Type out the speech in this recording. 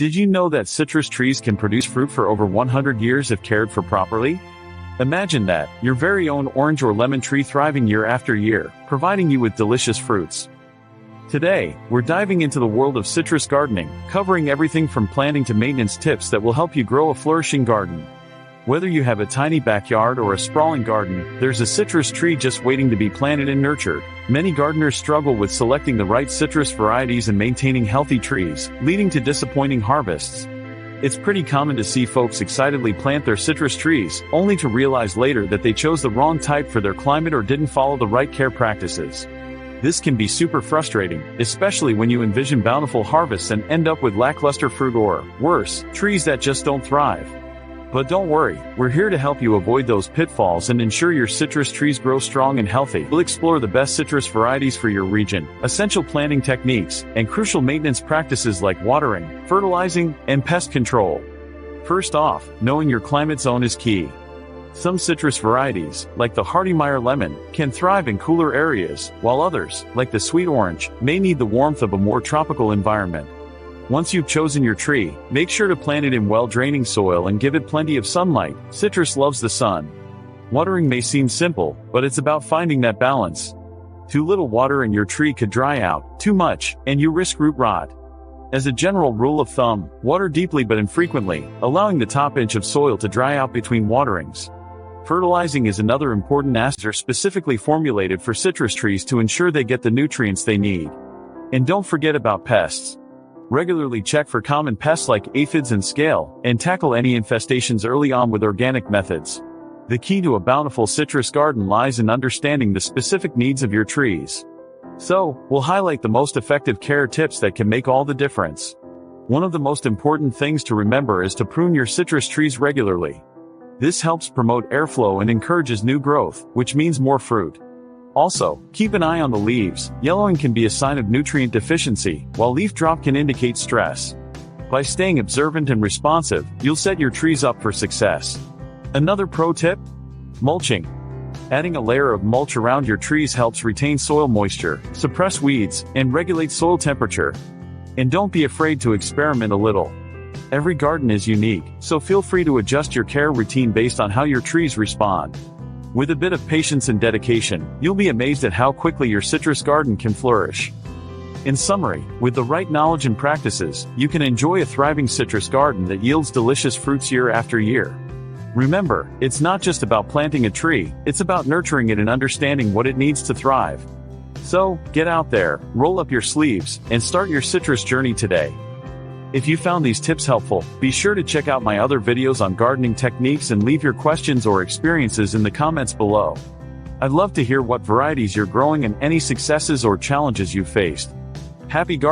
Did you know that citrus trees can produce fruit for over 100 years if cared for properly? Imagine that, your very own orange or lemon tree thriving year after year, providing you with delicious fruits. Today, we're diving into the world of citrus gardening, covering everything from planting to maintenance tips that will help you grow a flourishing garden. Whether you have a tiny backyard or a sprawling garden, there's a citrus tree just waiting to be planted and nurtured. Many gardeners struggle with selecting the right citrus varieties and maintaining healthy trees, leading to disappointing harvests. It's pretty common to see folks excitedly plant their citrus trees, only to realize later that they chose the wrong type for their climate or didn't follow the right care practices. This can be super frustrating, especially when you envision bountiful harvests and end up with lackluster fruit or, worse, trees that just don't thrive. But don't worry, we're here to help you avoid those pitfalls and ensure your citrus trees grow strong and healthy. We'll explore the best citrus varieties for your region, essential planting techniques, and crucial maintenance practices like watering, fertilizing, and pest control. First off, knowing your climate zone is key. Some citrus varieties, like the hardy Meyer lemon, can thrive in cooler areas, while others, like the sweet orange, may need the warmth of a more tropical environment. Once you've chosen your tree, make sure to plant it in well-draining soil and give it plenty of sunlight. Citrus loves the sun. Watering may seem simple, but it's about finding that balance. Too little water and your tree could dry out, too much, and you risk root rot. As a general rule of thumb, water deeply but infrequently, allowing the top inch of soil to dry out between waterings. Fertilizing is another important aspect specifically formulated for citrus trees to ensure they get the nutrients they need. And don't forget about pests. Regularly check for common pests like aphids and scale, and tackle any infestations early on with organic methods. The key to a bountiful citrus garden lies in understanding the specific needs of your trees. So, we'll highlight the most effective care tips that can make all the difference. One of the most important things to remember is to prune your citrus trees regularly. This helps promote airflow and encourages new growth, which means more fruit. Also, keep an eye on the leaves. Yellowing can be a sign of nutrient deficiency, while leaf drop can indicate stress. By staying observant and responsive, you'll set your trees up for success. Another pro tip? Mulching. Adding a layer of mulch around your trees helps retain soil moisture, suppress weeds, and regulate soil temperature. And don't be afraid to experiment a little. Every garden is unique, so feel free to adjust your care routine based on how your trees respond. With a bit of patience and dedication, you'll be amazed at how quickly your citrus garden can flourish. In summary, with the right knowledge and practices, you can enjoy a thriving citrus garden that yields delicious fruits year after year. Remember, it's not just about planting a tree, it's about nurturing it and understanding what it needs to thrive. So, get out there, roll up your sleeves, and start your citrus journey today. If you found these tips helpful, be sure to check out my other videos on gardening techniques and leave your questions or experiences in the comments below. I'd love to hear what varieties you're growing and any successes or challenges you've faced. Happy gardening!